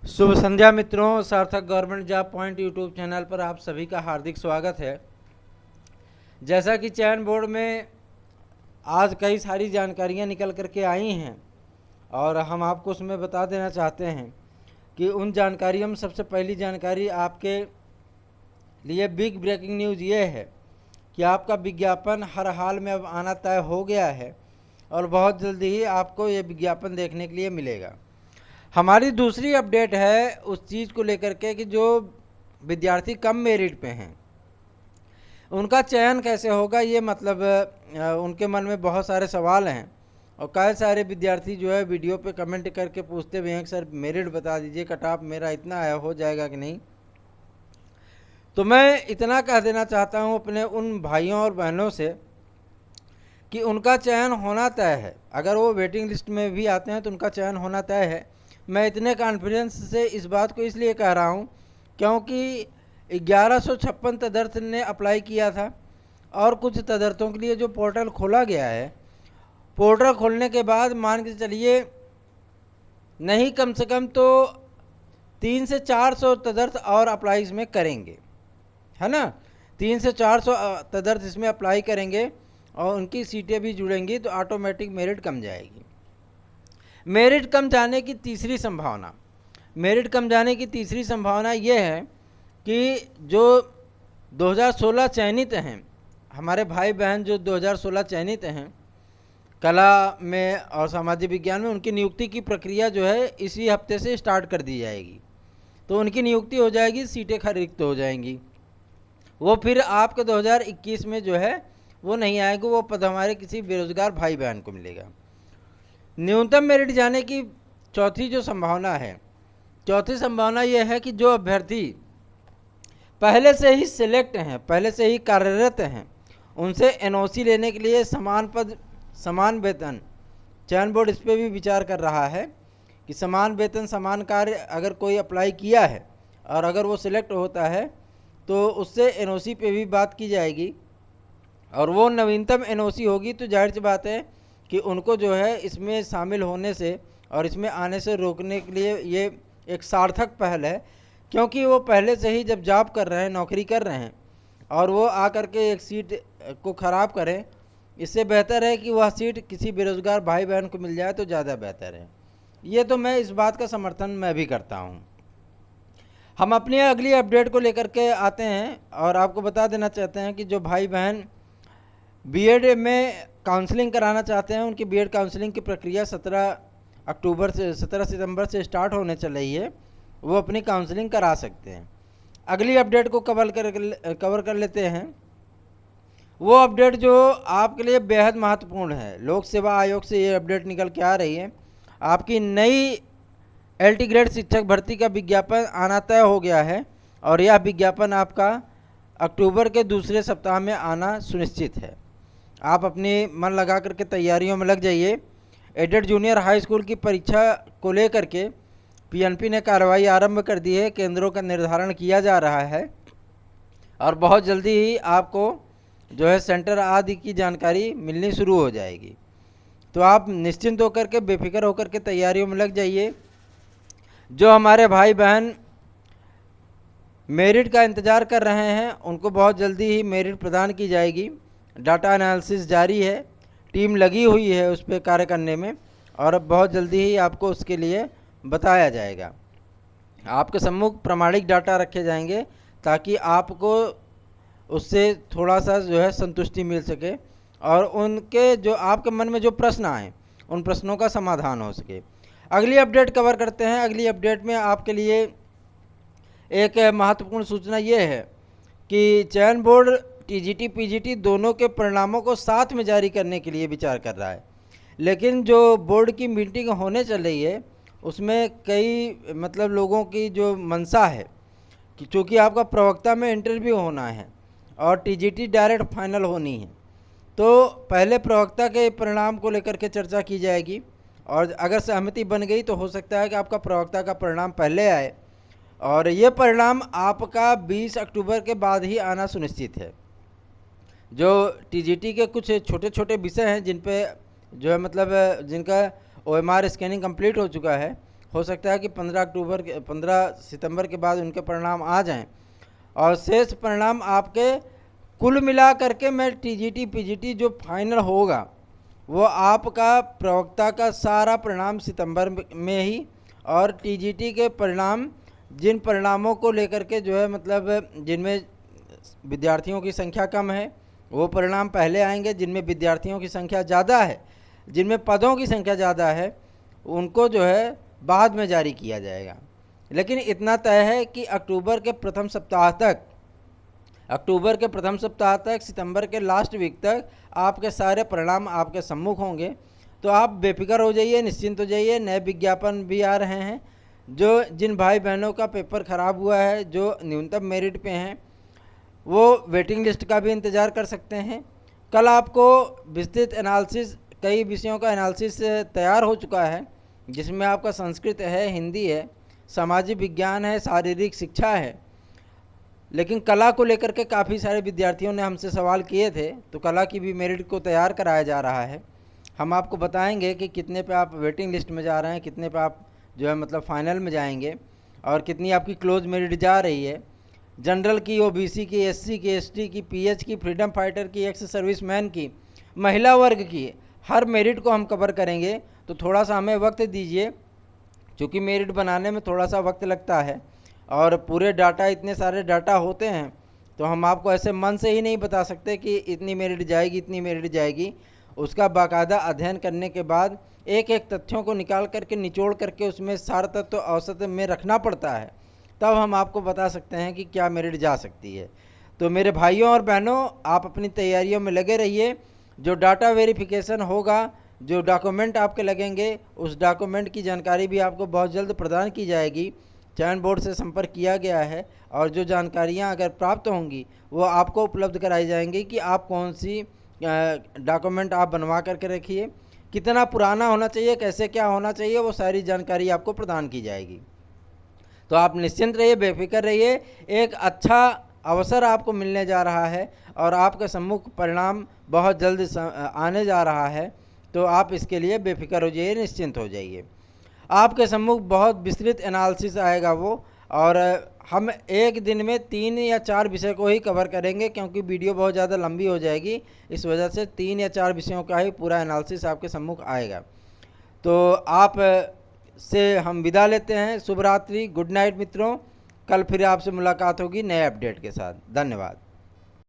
शुभ संध्या मित्रों, सार्थक government job point YouTube channel पर आप सभी का हार्दिक स्वागत है। जैसा कि चयन बोर्ड में आज कई सारी जानकारियां निकल करके आई हैं और हम आपको उसमें बता देना चाहते हैं कि उन जानकारियों में सबसे पहली जानकारी आपके लिए बिग ब्रेकिंग न्यूज़ ये है कि आपका विज्ञापन हर हाल में अब आना तय हो गया है और बहुत जल्दी ही आपको ये विज्ञापन देखने के लिए मिलेगा। हमारी दूसरी अपडेट है उस चीज़ को लेकर के कि जो विद्यार्थी कम मेरिट पे हैं उनका चयन कैसे होगा, ये मतलब उनके मन में बहुत सारे सवाल हैं और कई सारे विद्यार्थी जो है वीडियो पे कमेंट करके पूछते भी हैं कि सर मेरिट बता दीजिए, कट ऑफ मेरा इतना आया, हो जाएगा कि नहीं। तो मैं इतना कह देना चाहता हूँ अपने उन भाइयों और बहनों से कि उनका चयन होना तय है। अगर वो वेटिंग लिस्ट में भी आते हैं तो उनका चयन होना तय है। मैं इतने कॉन्फिडेंस से इस बात को इसलिए कह रहा हूँ क्योंकि 1156 तदर्थ ने अप्लाई किया था और कुछ तदर्थों के लिए जो पोर्टल खोला गया है, पोर्टल खोलने के बाद मान के चलिए नहीं कम से कम तो 300 से 400 तदर्थ और अप्लाई इसमें करेंगे, है ना। 300 से 400 तदर्थ इसमें अप्लाई करेंगे और उनकी सीटें भी जुड़ेंगी तो ऑटोमेटिक मेरिट कम जाएगी। मेरिट कम जाने की तीसरी संभावना ये है कि जो 2016 चयनित हैं, हमारे भाई बहन जो 2016 चयनित हैं कला में और सामाजिक विज्ञान में, उनकी नियुक्ति की प्रक्रिया जो है इसी हफ्ते से स्टार्ट कर दी जाएगी। तो उनकी नियुक्ति हो जाएगी, सीटें रिक्त हो जाएंगी। वो फिर आपके 2021 में जो है वो नहीं आएगा, वो पद हमारे किसी बेरोजगार भाई बहन को मिलेगा। न्यूनतम मेरिट जाने की चौथी संभावना यह है कि जो अभ्यर्थी पहले से ही सिलेक्ट हैं, पहले से ही कार्यरत हैं, उनसे एनओसी लेने के लिए समान पद समान वेतन, चयन बोर्ड इस पर भी विचार कर रहा है कि समान वेतन समान कार्य अगर कोई अप्लाई किया है और अगर वो सिलेक्ट होता है तो उससे एनओसी पे भी बात की जाएगी और वो नवीनतम एनओसी होगी तो जाहिर सी बात है कि उनको जो है इसमें शामिल होने से और इसमें आने से रोकने के लिए ये एक सार्थक पहल है, क्योंकि वो पहले से ही जब जॉब कर रहे हैं, नौकरी कर रहे हैं और वो आकर के एक सीट को ख़राब करें, इससे बेहतर है कि वह सीट किसी बेरोज़गार भाई बहन को मिल जाए तो ज़्यादा बेहतर है। ये तो मैं इस बात का समर्थन मैं भी करता हूँ। हम अपनी अगली अपडेट को लेकर के आते हैं और आपको बता देना चाहते हैं कि जो भाई बहन बीएड में काउंसलिंग कराना चाहते हैं, उनकी बीएड काउंसलिंग की प्रक्रिया 17 सितंबर से स्टार्ट होने चल रही है। वो अपनी काउंसलिंग करा सकते हैं। अगली अपडेट को कवर कर लेते हैं। वो अपडेट जो आपके लिए बेहद महत्वपूर्ण है, लोक सेवा आयोग से ये अपडेट निकल के आ रही है। आपकी नई एलटी ग्रेड शिक्षक भर्ती का विज्ञापन आना तय हो गया है और यह विज्ञापन आपका अक्टूबर के दूसरे सप्ताह में आना सुनिश्चित है। आप अपनी मन लगा करके तैयारियों में लग जाइए। एडेड जूनियर हाई स्कूल की परीक्षा को लेकर के पीएनपी ने कार्रवाई आरंभ कर दी है। केंद्रों का निर्धारण किया जा रहा है और बहुत जल्दी ही आपको जो है सेंटर आदि की जानकारी मिलनी शुरू हो जाएगी। तो आप निश्चिंत होकर के, बेफिक्र होकर के तैयारियों में लग जाइए। जो हमारे भाई बहन मेरिट का इंतज़ार कर रहे हैं उनको बहुत जल्दी ही मेरिट प्रदान की जाएगी। डाटा एनालिसिस जारी है, टीम लगी हुई है उस पर कार्य करने में और अब बहुत जल्दी ही आपको उसके लिए बताया जाएगा। आपके सम्मुख प्रमाणिक डाटा रखे जाएंगे ताकि आपको उससे थोड़ा सा जो है संतुष्टि मिल सके और उनके जो आपके मन में जो प्रश्न आए उन प्रश्नों का समाधान हो सके। अगली अपडेट कवर करते हैं। अगली अपडेट में आपके लिए एक महत्वपूर्ण सूचना ये है कि चयन बोर्ड टीजीटी पीजीटी दोनों के परिणामों को साथ में जारी करने के लिए विचार कर रहा है। लेकिन जो बोर्ड की मीटिंग होने चल रही है उसमें कई मतलब लोगों की जो मंशा है कि चूँकि आपका प्रवक्ता में इंटरव्यू होना है और टीजीटी डायरेक्ट फाइनल होनी है, तो पहले प्रवक्ता के परिणाम को लेकर के चर्चा की जाएगी और अगर सहमति बन गई तो हो सकता है कि आपका प्रवक्ता का परिणाम पहले आए और ये परिणाम आपका 20 अक्टूबर के बाद ही आना सुनिश्चित है। जो टीजीटी के कुछ छोटे छोटे विषय हैं जिन पे जो है मतलब जिनका ओएमआर स्कैनिंग कंप्लीट हो चुका है हो सकता है कि 15 सितंबर के बाद उनके परिणाम आ जाएं, और शेष परिणाम आपके कुल मिला करके मैं टीजीटी पीजीटी जो फाइनल होगा वो आपका प्रवक्ता का सारा परिणाम सितंबर में ही, और टीजीटी के परिणाम जिन परिणामों को लेकर के जो है मतलब जिनमें विद्यार्थियों की संख्या कम है वो परिणाम पहले आएंगे, जिनमें विद्यार्थियों की संख्या ज़्यादा है, जिनमें पदों की संख्या ज़्यादा है, उनको जो है बाद में जारी किया जाएगा। लेकिन इतना तय है कि अक्टूबर के प्रथम सप्ताह तक सितंबर के लास्ट वीक तक आपके सारे परिणाम आपके सम्मुख होंगे। तो आप बेफिक्र हो जाइए, निश्चिंत हो जाइए। नए विज्ञापन भी आ रहे हैं। जो जिन भाई बहनों का पेपर ख़राब हुआ है, जो न्यूनतम मेरिट पे हैं, वो वेटिंग लिस्ट का भी इंतज़ार कर सकते हैं। कल आपको विस्तृत एनालिसिस, कई विषयों का एनालिसिस तैयार हो चुका है, जिसमें आपका संस्कृत है, हिंदी है, सामाजिक विज्ञान है, शारीरिक शिक्षा है। लेकिन कला को लेकर के काफ़ी सारे विद्यार्थियों ने हमसे सवाल किए थे, तो कला की भी मेरिट को तैयार कराया जा रहा है। हम आपको बताएंगे कि कितने पे आप वेटिंग लिस्ट में जा रहे हैं, कितने पे आप जो है मतलब फाइनल में जाएंगे, और कितनी आपकी क्लोज मेरिट जा रही है। जनरल की, ओबीसी की, एससी की, एसटी की, पीएच की, फ्रीडम फाइटर की, एक्स सर्विसमैन की, महिला वर्ग की, हर मेरिट को हम कवर करेंगे। तो थोड़ा सा हमें वक्त दीजिए, क्योंकि मेरिट बनाने में थोड़ा सा वक्त लगता है, और पूरे डाटा, इतने सारे डाटा होते हैं, तो हम आपको ऐसे मन से ही नहीं बता सकते कि इतनी मेरिट जाएगी, इतनी मेरिट जाएगी। उसका बाकायदा अध्ययन करने के बाद एक एक तथ्यों को निकाल करके, निचोड़ करके उसमें सार तत्व औसत में रखना पड़ता है, तब हम आपको बता सकते हैं कि क्या मेरिट जा सकती है। तो मेरे भाइयों और बहनों, आप अपनी तैयारियों में लगे रहिए। जो डाटा वेरिफिकेशन होगा, जो डॉक्यूमेंट आपके लगेंगे, उस डॉक्यूमेंट की जानकारी भी आपको बहुत जल्द प्रदान की जाएगी। चयन बोर्ड से संपर्क किया गया है, और जो जानकारियां अगर प्राप्त होंगी वो आपको उपलब्ध कराई जाएंगी कि आप कौन सी डॉक्यूमेंट आप बनवा करके रखिए, कितना पुराना होना चाहिए, कैसे क्या होना चाहिए, वो सारी जानकारी आपको प्रदान की जाएगी। तो आप निश्चिंत रहिए, बेफिक्र रहिए। एक अच्छा अवसर आपको मिलने जा रहा है, और आपके सम्मुख परिणाम बहुत जल्द आने जा रहा है। तो आप इसके लिए बेफिक्र हो जाइए, निश्चिंत हो जाइए। आपके सम्मुख बहुत विस्तृत एनालिसिस आएगा वो, और हम एक दिन में 3 या 4 विषय को ही कवर करेंगे, क्योंकि वीडियो बहुत ज़्यादा लंबी हो जाएगी। इस वजह से 3 या 4 विषयों का ही पूरा एनालिसिस आपके सम्मुख आएगा। तो आप से हम विदा लेते हैं। शुभ रात्रि, गुड नाइट मित्रों। कल फिर आपसे मुलाकात होगी नए अपडेट के साथ। धन्यवाद।